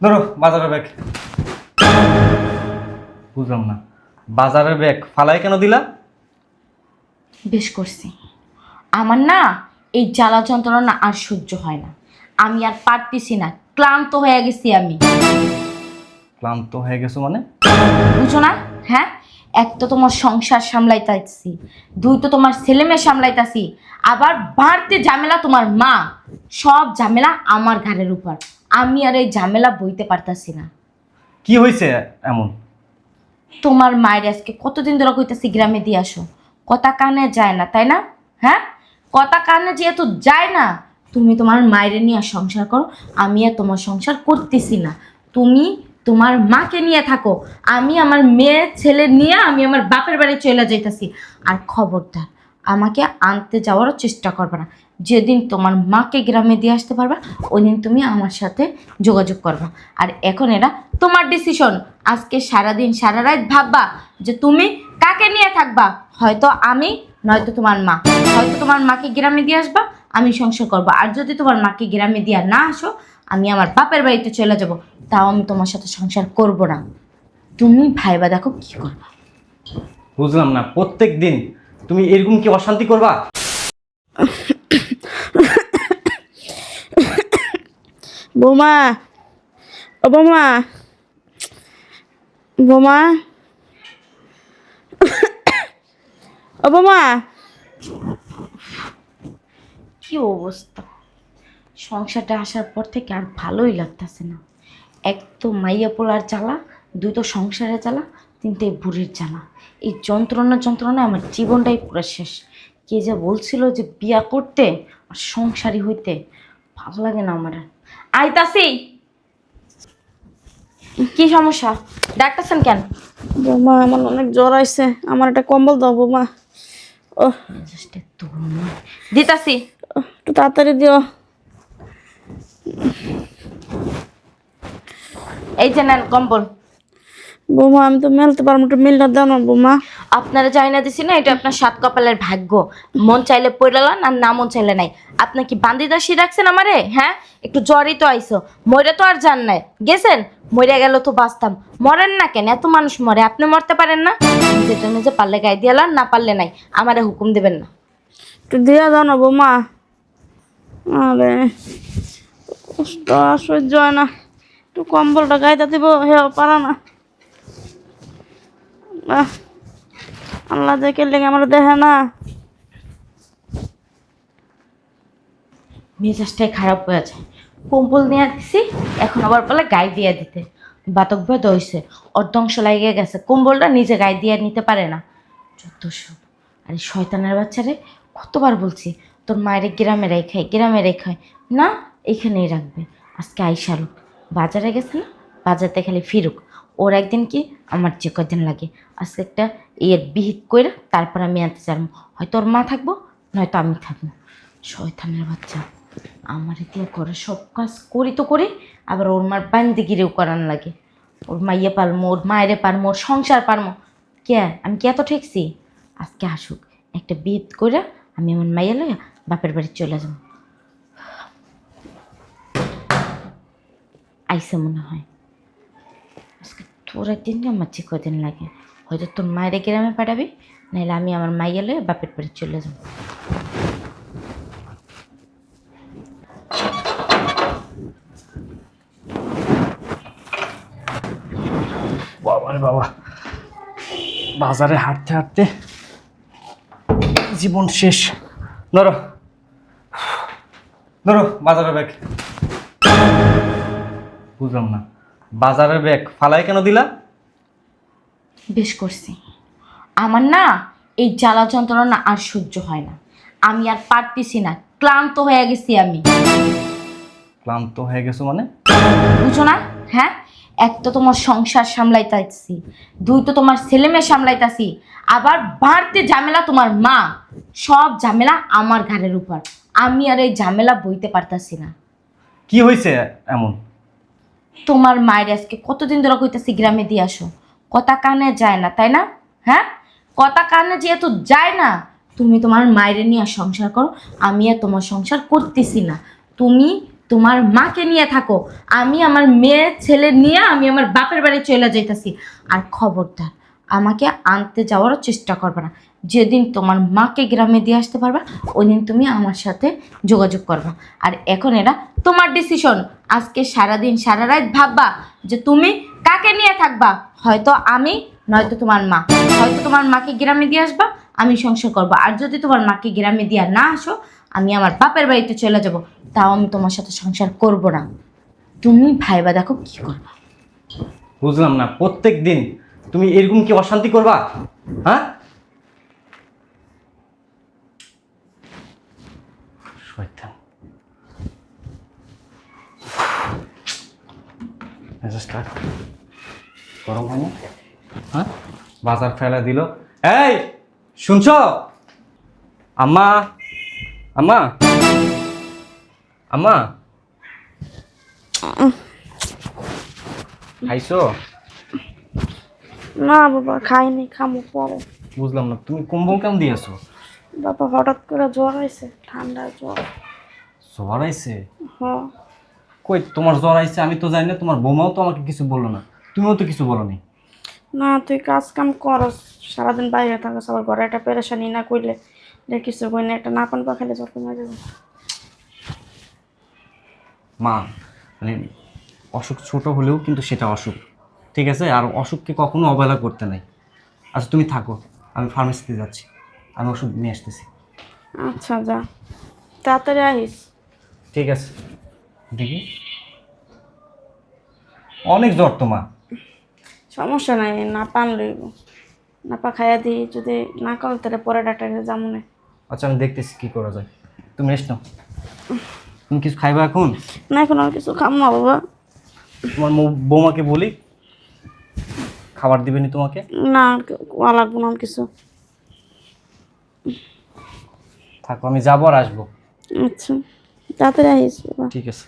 ধরো বাজারের ব্যাগ। বুঝলাম না, বাজারের ব্যাগ ফালাই কেন দিলা? বেশ করছি। আমার না এই জ্বালা যন্ত্রণা না আর সহ্য হয় না। আমি আর পারতেছি না, ক্লান্ত হয়ে গেছি আমি। ক্লান্ত হয়ে গেছো মানে? বুঝো না? হ্যাঁ, এক তো তোমার সংসার সামলাইতাছি, দুই তো তোমার ছেলে মেয়ে সামলাইতাছি, আবার বাড়তে ঝামেলা তোমার মা। সব ঝামেলা আমার ঘাড়ের উপর। আমি আর এই ঝামেলা বইতে পারতাছি না। কি হয়েছে এমন? তোমার মায়ের আজকে কতদিন ধরে কইতাছি গ্রামে দিয়ে আসো, কথা কানে যায় না, তাই না? হ্যাঁ, কথা কানে যেহেতু যায় না, তুমি তোমার মায়ের নিয়ে সংসার করো। আমি আর তোমার সংসার করতেছি না। তুমি তোমার মাকে নিয়ে থাকো, আমি আমার মেয়ে ছেলে নিয়ে আমি আমার বাপের বাড়ি চলে যাইতাছি। আর খবরদার আমাকে আনতে যাওয়ারও চেষ্টা করবে না। যেদিন তোমার মাকে গ্রামে দিয়ে আসতে পারবা, ওই দিন তুমি আমার সাথে যোগাযোগ করবা। আর এখন এটা তোমার ডিসিশন। আজকে সারাদিন সারা রাত ভাববা যে তুমি কাকে নিয়ে থাকবা। হয়তো আমি, নয়তো তোমার মা। হয়তো তোমার মাকে গ্রামে দিয়ে আসবা, আমি সংসার করবো। আর যদি তোমার মাকে গ্রামে দিয়ে না আসো, আমি আমার বাপের বাড়িতে চলে যাব। তাও আমি তোমার সাথে সংসার করব না। তুমি ভাইবা দেখো কি করবা। বুঝলাম না, প্রত্যেক দিন তুমি এরকম কি অশান্তি করবা? বৌমা, ও বৌমা, বৌমা, ও বৌমা। কি অবস্থা! সংসারটা আসার পর থেকে আর ভালোই লাগতেছে না। এক তো মাইয়া পোলার জ্বালা, দুই তো সংসারের জ্বালা, তিনটে বুড়ির জ্বালা। এই যন্ত্রণায় আমার জীবনটাই পুরো শেষ। কে যে বলছিল যে বিয়া করতে আর সংসারী হইতে, ভালো লাগে না আমার আর। আইতাছি। কি সমস্যা, ডাকতেছেন কেন? বৌমা, আমার অনেক জ্বর আইছে, আমার একটা কম্বল দাও বৌমা। ও, মেজাজটা তোর নয়। দিতাছি। একটু তাড়াতাড়ি দিও। এই যে নেন কম্বল। বৌমা, আমি তো মেলতে পারবো, একটু মিলটা দাও না বৌমা। আপনারা চাই না দিছি না, এটা আপনার সাত কপালের ভাগ্য। মন চাইলে পড়লাম আর না মন চাইলে নাই। আপনি কি বান্দিদাসী রাখছেন আমারে? হ্যাঁ, একটু জ্বরই তো আইসো, মরে তো আর যান নাই, গেছেন। মরে গেল তো বাঁচতাম, মরেন না কেন? এত মানুষ মরে, আপনি মরতে পারেন না? যেটা নিজে পারলে গায়ে দিয়ালাম, না পারলে নাই। আমারে হুকুম দিবেন না। একটু দিয়া দাও না বৌমা। আরে কষ্ট আর সহ্য হয় না, একটু কম্বলটা গাইতে দিব, হে পারা না। আহ, আল্লাহ দেখে লেগে আমার দেখে না। মেজাজটাই খারাপ হয়ে যায়। কম্বল নিয়ে দিছি, এখন আবার বলে গায়ে দিয়ে দিতে। বাতক ভয় দইছে, অর্ধংশ লাগিয়ে গেছে, কম্বলটা নিজে গায়ে দিয়ে নিতে পারে না। যত সব। আরে শয়তানের বাচ্চারে কতবার বলছি তোর মায়ের গ্রামে রেখায়, গ্রামে রেখায় না, এখানেই রাখবে। আজকে আইসারো, বাজারে গেছে না, বাজারতে খালি ফিরুক। ওর একদিন কি, আমার যে কদিন লাগে। আজকে একটা এর বিহিত করে তারপর আমি আনতে চাইব। হয়তো ওর মা থাকবো, নয়তো আমি থাকবো। শয়তানের বাচ্চা আমার দিয়ে করে সব কাজ করি তো করি, আবার ওর মার বান্দিগিরিও করান লাগে। ওর মাইয়ে পারমো, ওর মায়েরে পারমো, ওর সংসার পারমো। কে আমি কে এত ঠেকছি? আজকে আসুক, একটা বিদ করে আমি আমার মাইয়া লইয়া বাপের বাড়ি চলে যাব। আইসে মনে হয়। আজকে তোর একদিন কি আমার যে কদিন লাগে। হয়তো তোর মায়ের গ্রামে পাঠাবি, নাহলে আমি আমার মাইয়া লইয়া বাপের বাড়ি চলে যাব। বাবারে বাবা, বাজারে হাঁটতে হাঁটতে জীবন শেষ। ধরো ধরো বাজারের ব্যাগ। বুঝলাম না, বাজারের ব্যাগ ফালাই কেন দিলা? বেশ করছি। আমার না এই জ্বালা যন্ত্রণা না আর সহ্য হয় না। আমি আর পারতেছি না, ক্লান্ত হয়ে গেছি আমি। ক্লান্ত হয়ে গেছো মানে? বুঝো না? হ্যাঁ, এক তো তোমার সংসার সামলাইতাছি, দুই তো তোমার ছেলে মেয়ে সামলাইতাছি, আবার বাড়তে ঝামেলা তোমার মা। সব ঝামেলা আমার ঘাড়ের উপর। আমি আর এই ঝামেলা বইতে পারতাছি না। কি হয়েছে এমন? তোমার মায়ের আজকে কতদিন ধরে কইতাছি গ্রামে দিয়ে আসো, কথা কানে যায় না, তাই না? হ্যাঁ, কথা কানে যেহেতু যায় না, তুমি তোমার মায়ের নিয়ে সংসার করো। আমি আর তোমার সংসার করতেছি না। তুমি তোমার মাকে নিয়ে থাকো। আমি আমার মেয়ে ছেলে নিয়ে আমি আমার বাপের বাড়ি চলে যাইতাছি। আর খবরদার আমাকে আনতে যাওয়ারও চেষ্টা করবে না। যেদিন তোমার মাকে গ্রামে দিয়ে আসতে পারবা ওই দিন তুমি আমার সাথে যোগাযোগ করবা। আর এখন এটা তোমার ডিসিশন। আজকে সারাদিন সারা রাত ভাববা যে তুমি কাকে নিয়ে থাকবা। হয়তো আমি, নয়তো তোমার মা। হয়তো তোমার মাকে গ্রামে দিয়ে আসবা, আমি সংসার করবো। আর যদি তোমার মাকে গ্রামে দিয়ে না আসো, আমি আমার বাপের বাড়িতে চলে যাব। তাও আমি তোমার সাথে সংসার করব না। তুমি ভাইবা দেখো কি করবা। বুঝলাম না, প্রত্যেক দিন তুমি এরকম কি অশান্তি করবা? হ্যাঁ, শয়তান। মেজাজটা গরম হয় না? হ্যাঁ, বাজার ফেলা দিল। এই শুনছো? আম্মা, আম্মা, আম্মা, খাইছো? না বাবা, খাইনি, খামো পরে। বুঝলাম না, তুমি কম্বল কেমন দিয়েছো? বাবা হঠাৎ করে জ্বর হয়েছে, ঠান্ডা জ্বর। জ্বর আইছে? হ্যাঁ। কই তোমার জ্বর আইছে আমি তো জানি না। তোমার বৌমাও তো আমাকে কিছু বললো না, তুমিও তো কিছু বলো নি। না, তুই কাজ কাম করস, সারাদিন বাইরে থাকস, আবার ঘরে একটা পেরেশানি না করলে দেখিস কই না একটা না পান পা খেলে জ্বর কমে যাবে। মা, মানে অসুখ ছোট হলেও কিন্তু সেটা অসুখ, ঠিক আছে? আর অসুখকে কখনো অবহেলা করতে নাই। আচ্ছা তুমি থাকো, আমি ফার্মেসিতে যাচ্ছি, আমি ওষুধ নিয়ে আসতেছি। আচ্ছা যা, তাড়াতাড়ি আহিস। ঠিক আছে, দেখি অনেক জ্বর তো মা। সমস্যা নাই, না পান লইব, না পা খাইয়া দিই, যদি না কম তাহলে পরে ডাক্তারের যামনে। আচ্ছা আমি দেখতেছি কি করা যায়, তুমি রেস্ট নাও। তুমি কিছু খাইবা এখন? না এখন আর কিছু খাম না বাবা। তোমার বৌমাকে বলি খাবার দিবেনি তোমাকে। না আর লাগবো না কিছু। থাকো, আমি যাবো আর আসবো। আচ্ছা তাড়াতাড়ি আহিস বাবা। ঠিক আছে।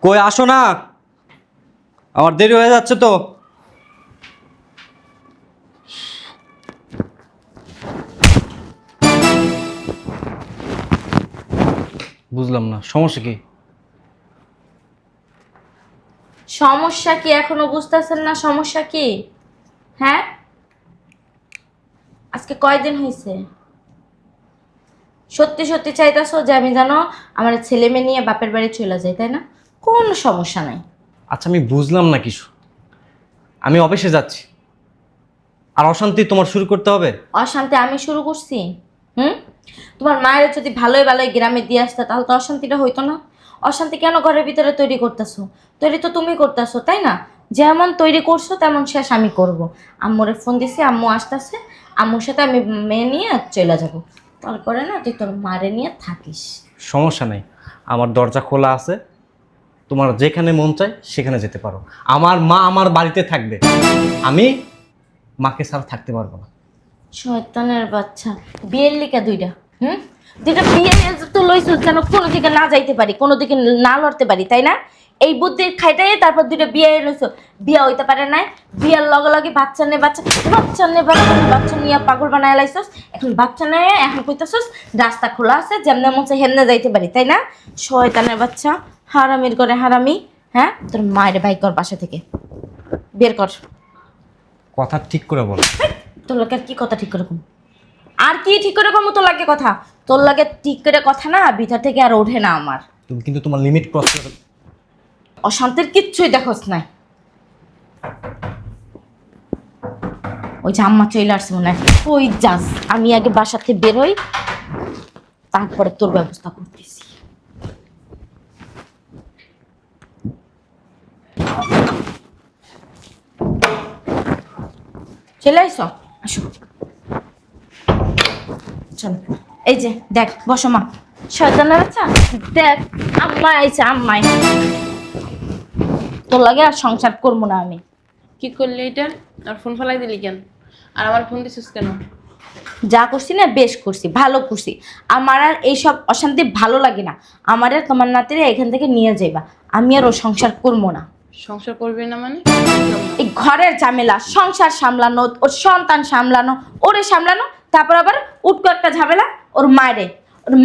কই আসো না, আমার দেরি হয়ে যাচ্ছে তো। বুঝলাম না, সমস্যা কি? সমস্যা কি এখনো বুঝতেছেন না? সমস্যা কি? হ্যাঁ, আজকে কয়দিন হয়েছে? সত্যি সত্যি চাইতেছো যে আমি জানো আমার ছেলে মেয়ে নিয়ে বাপের বাড়ি চলে যাই, তাই না? কোনো সমস্যা নাই। আচ্ছা আমি বুঝলাম না কিছু, আমি অফিসে যাচ্ছি আর অশান্তি তোমার শুরু করতে হবে? অশান্তি আমি শুরু করছি? হুম, তোমার মায়ের যদি ভালোই ভালোই গ্রামে দিয়ে আসতো তাহলে তো অশান্তিটা হইতো না। অশান্তি কেন ঘরের ভিতরে তৈরি করতেছো? তৈরি তো তুমি করতেছো, তাই না? যেমন তৈরি করছো তেমন শেষ আমি করব। আম্মুরে ফোন দিছি, আম্মু আসতেছে, আম্মুর সাথে আমি মেয়ে নিয়ে চলে যাব। তারপরে না তুই তোর মারে নিয়ে থাকিস। সমস্যা নেই, আমার দরজা খোলা আছে, তোমার যেখানে মন চায় সেখানে যেতে পারো। আমার মা আমার বাড়িতে থাকবে, আমি মাকে ছাড়া থাকতে পারবো না। শয়তানের বাচ্চা, বিয়ের লিকা দুইটা। দুইটা বিয়ে তো লইছো যেন কোনো দিকে না যাইতে পারি, কোনো দিকে না লড়তে পারি, তাই না? এই বুদ্ধির খাইটাই তারপর দুইটা বিয়ে লইছো। বিয়ে হইতে পারে নাই, বিয়ের লগে লগে বাচ্চা নে বাচ্চা বাচ্চা নে বাচ্চা নিয়ে পাগল বানায় লাইছস। এখন বাচ্চা নেয়, এখন কইতাছস রাস্তা খোলা আছে, যেমনে মন চায় হেমনে যাইতে পারি, তাই না? শয়তানের বাচ্চা, হারামির করে হারামি। হ্যাঁ, তোর মায়ের ভাই কর বাসা থেকে বের কর। কথা ঠিক করে বলো। তোর লাগে আর কি কথা ঠিক করে কম? আর কি ঠিক করে কম? তোর লাগে কথা, তোর লাগে ঠিক করে কথা না ভিতর থেকে আর ওঠে না আমার। তুমি কিন্তু তোমার লিমিট ক্রস করে। অশান্তির কিচ্ছুই দেখোস নাই। ওই যে আম্মা চলে আসছে মনে হয়, ওই যাস। আমি আগে বাসা থেকে বেরোই, তারপরে তোর ব্যবস্থা করতেছি। চলে আইসো, আসো। চল, এই যে দেখ, বসো মা। শয়তানের বাচ্চা, দেখ আম্মা আইছে, আম্মাই। তোর লাগে আর সংসার করবো না আমি। কি করলি এটা? আর ফোন ফেলাই দিলি কেন? আর আমার ফোন দিছিস কেন? যা করছি না বেশ করছি, ভালো করছি। আমার আর এইসব অশান্তি ভালো লাগে না। আমার আর তোমার নাতিরে এখান থেকে নিয়ে যাইবা, আমি আর ও সংসার করবো না। সংসার করবি না মানে? এই ঘরের ঝামেলা, সংসার সামলানো, ওর সন্তান সামলানো, ওরে সামলানো, তারপর আবার উটকো একটা ঝামেলা ওর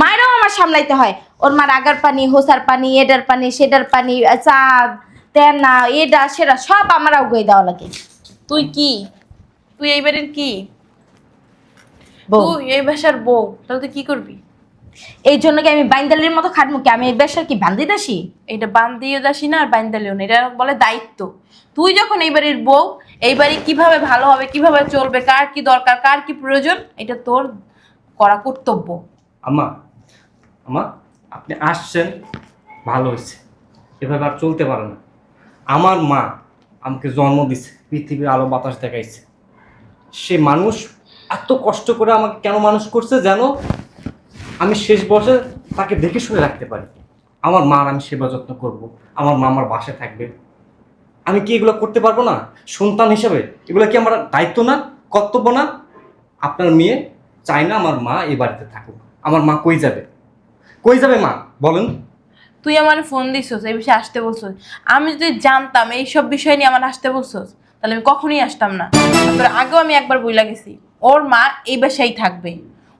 মায়েরও আমার সামলাইতে হয়। ওর মার আগার পানি, হোসার পানি, এডার পানি, সেডার পানি, চাঁদ তেনা, এডা সেটা সব আমার আগুয়ে দেওয়া লাগে। তুই কি? তুই এই বাড়ির কি? বউ। তুই এই বাসার বউ, তাহলে তুই কি করবি? এই জন্য কি আমি বাইন্দালির মতো খাটমু কি? আমি এই বেশার কি বান্দি দাসী? এটা বান্ধিও দাসি না আর বাইন্দালিও না, এটা বলে দায়িত্ব। তুই যখন এই বাড়ির বউ, এই বাড়ি কিভাবে ভালো হবে, কিভাবে চলবে, কার কি দরকার, কার কি প্রয়োজন, এটা তোর করা কর্তব্য। আম্মা, আম্মা, আপনি আসছেন, ভালো হয়েছে। এভাবে আর চলতে পারে না। আমার মা আমাকে জন্ম দিছে, পৃথিবীর আলো বাতাস দেখাইছে। সে মানুষ এত কষ্ট করে আমাকে কেন মানুষ করছে যেন আমি শেষ বয়সে তাকে দেখে শুনে রাখতে পারি। আমার মার আমি সেবা যত্ন করব, আমার মা আমার বাসায় থাকবে। আমি কি এগুলো করতে পারবো না? সন্তান হিসেবে এগুলো কি আমার দায়িত্ব না, কর্তব্য না? আপনার মেয়ে চায় না আমার মা এই বাড়িতে থাকুক। আমার মা কই যাবে? কই যাবে মা বলেন? তুই আমার ফোন দিছিস এই বিষয়ে আসতে বলছিস। আমি যদি জানতাম এইসব বিষয় নিয়ে আমার আসতে বলছিস, তাহলে আমি কখনোই আসতাম না। আর তোর আগেও আমি একবার বইলা গেছি, ওর মা এই বাসায় থাকবে।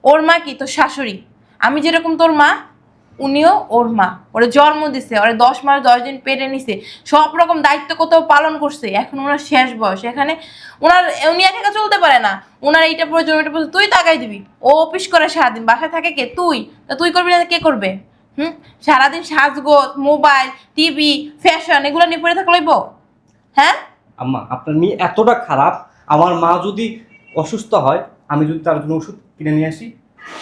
ওর মা কি তোর শাশুড়ি? আমি যেরকম তোর মা, উনিও ওর মা। ওরা জন্ম দিছে, ওরা 10 মাস 10 দিন পেটে নিছে, সব রকম দায়িত্ব কোথাও পালন করছে। এখন ওনার শেষ বয়স, এখানে উনি একা একা চলতে পারে না। ওনার এইটা প্রয়োজন, ওইটা প্রয়োজন, তুই তাকাই দিবি। ও অফিস করে সারাদিন, বাসায় থাকে কে? তুই। তা তুই করবি না কে করবে? সারাদিন সাজগোজ, মোবাইল, টিভি, ফ্যাশন এগুলো নিয়ে পড়ে থাকলেইব? হ্যাঁ আম্মা, আপনার মেয়ে এতটা খারাপ, আমার মা যদি অসুস্থ হয়, আমি যদি তার জন্য ওষুধ কিনে নিয়ে আসি,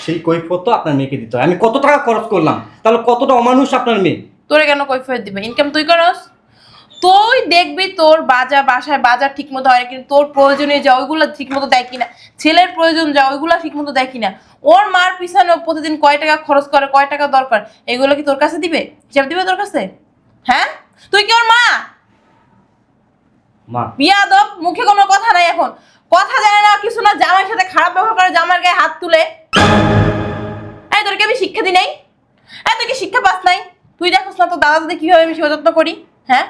সেই কৈফিয়ত আপনার মেয়েকে দিতে হয়। আমি কত টাকা খরচ করলাম, তাহলে কতটা অমানুষ আপনার মেয়ে। তোরে কেন কৈফিয়ত দিবে? ইনকাম তুই করস। তুই দেখবি তোর বাসায় বাজার ঠিক মতো হয় কিনা, তোর প্রয়োজনীয় যা ওইগুলো ঠিক মতো দেয় কিনা, ছেলের প্রয়োজন যা ওইগুলো ঠিক মতো দেয় কিনা, ওর মার পিছনে প্রতিদিন কয় টাকা খরচ করে, কয় টাকা দরকার, এগুলো কি তোর কাছে দিবে? হিসাব দিবে তোর কাছে? হ্যাঁ, তুই কি ওর মা? মা, বিয়াদব, মুখে কোনো কথা নাই এখন। কথা জানে না, কিছু না, জামাইয়ের সাথে খারাপ ব্যবহার করে, জামার গায়ে হাত তুলে। এই তোর কি আমি শিক্ষা দিই নাই? তুই কি শিক্ষা পাস নাই? তুই দেখোস না তোর দাদা দাদি কিভাবে আমি সেবা যত্ন করি? হ্যাঁ,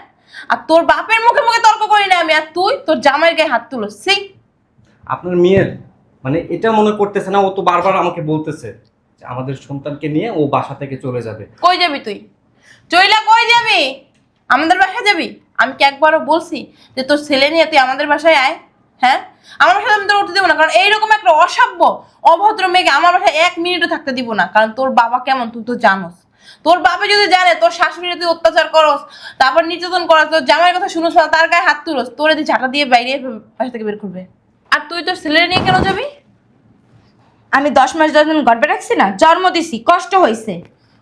আর তোর বাপের মুখে মুখে তর্ক করি না আমি, আর তুই তোর জামাইয়ের গায়ে হাত তুলো। সেই আপনার মেয়ের মানে এটা মনে করতেছে না, ও তো বারবার আমাকে বলতেছে যে আমাদের সন্তানকে নিয়ে ও বাসা থেকে চলে যাবে। কই যাবি তুই? চইলা কই যাবি? আমাদের বাসায় যাবি? আমি কি একবারও বলছি যে তোর ছেলে নিয়ে তুই আমাদের বাসায় আয়? হ্যাঁ, আমার বাসায় আমি তোর উঠতে দেবো না, কারণ এইরকম একটা অসভ্য অভদ্র মেয়েকে আমার বাসায় 1 মিনিটও থাকতে দিব না। কারণ তোর বাবা কেমন তুই তো জানোস। তোর বাবা যদি জানে তোর শাশুড়ি তুই অত্যাচার করস, তারপর নির্যাতন করস, তোর জামাইয়ের কথা শুনোস না, তার গায়ে হাত তুলস, তোর এদিকে ঝাঁটা দিয়ে বাইরে বাসা থেকে বের করবে। আর তুই তোর ছেলের নিয়ে কেন যাবি? আমি 10 মাস 10 দিন গর্ভে রাখছি না, জন্ম দিছি, কষ্ট হয়েছে।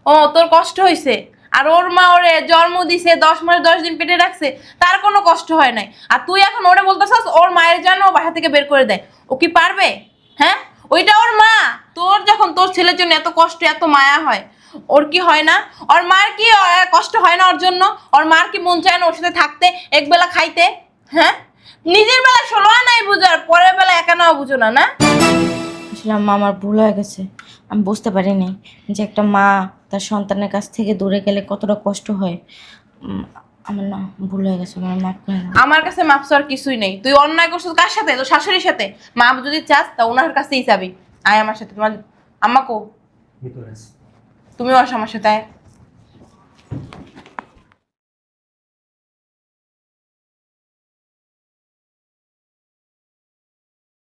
ও তোর কষ্ট হয়েছে, আর ওর মা ওরে জন্ম দিছে, 10 মাস 10 দিন পেটে রাখছে, তার কোনো কষ্ট হয় নাই। আর তুই এখন ওরে বলতেছস ওর মায়ের জন্য ও বাসা থেকে বের করে দেয়। ও কি পারবে? হ্যাঁ, ওইটা ওর মা। তোর যখন তোর ছেলের জন্য এত কষ্ট এত মায়া হয়, ওর কি হয় না? ওর মার কি কষ্ট হয় না ওর জন্য? ওর মার কি মন চায় না ওর সাথে থাকতে, একবেলা খাইতে? হ্যাঁ, নিজের বেলা 16 আনাই বুঝো, আর পরের বেলা একা নাও বুঝো না, না? আসলে আম্মা আমার ভুল হয়ে গেছে। আমি বুঝতে পারিনি যে একটা মা তার সন্তানের কাছ থেকে দূরে গেলে কতটা কষ্ট হয়। আমার না ভুল হয়ে গেছে, আমার মাফ করে দাও। আমার কাছে মাপ চাওয়ার কিছুই নেই। তুই অন্যায় করছিস কার সাথে? তোর শাশুড়ির সাথে। মাপ যদি চাস তা ওনার কাছেই যাবি। আয় আমার সাথে। তোমার আম্মা কো? ভিতরে আছে। তুমিও আসো আমার সাথে। আয়।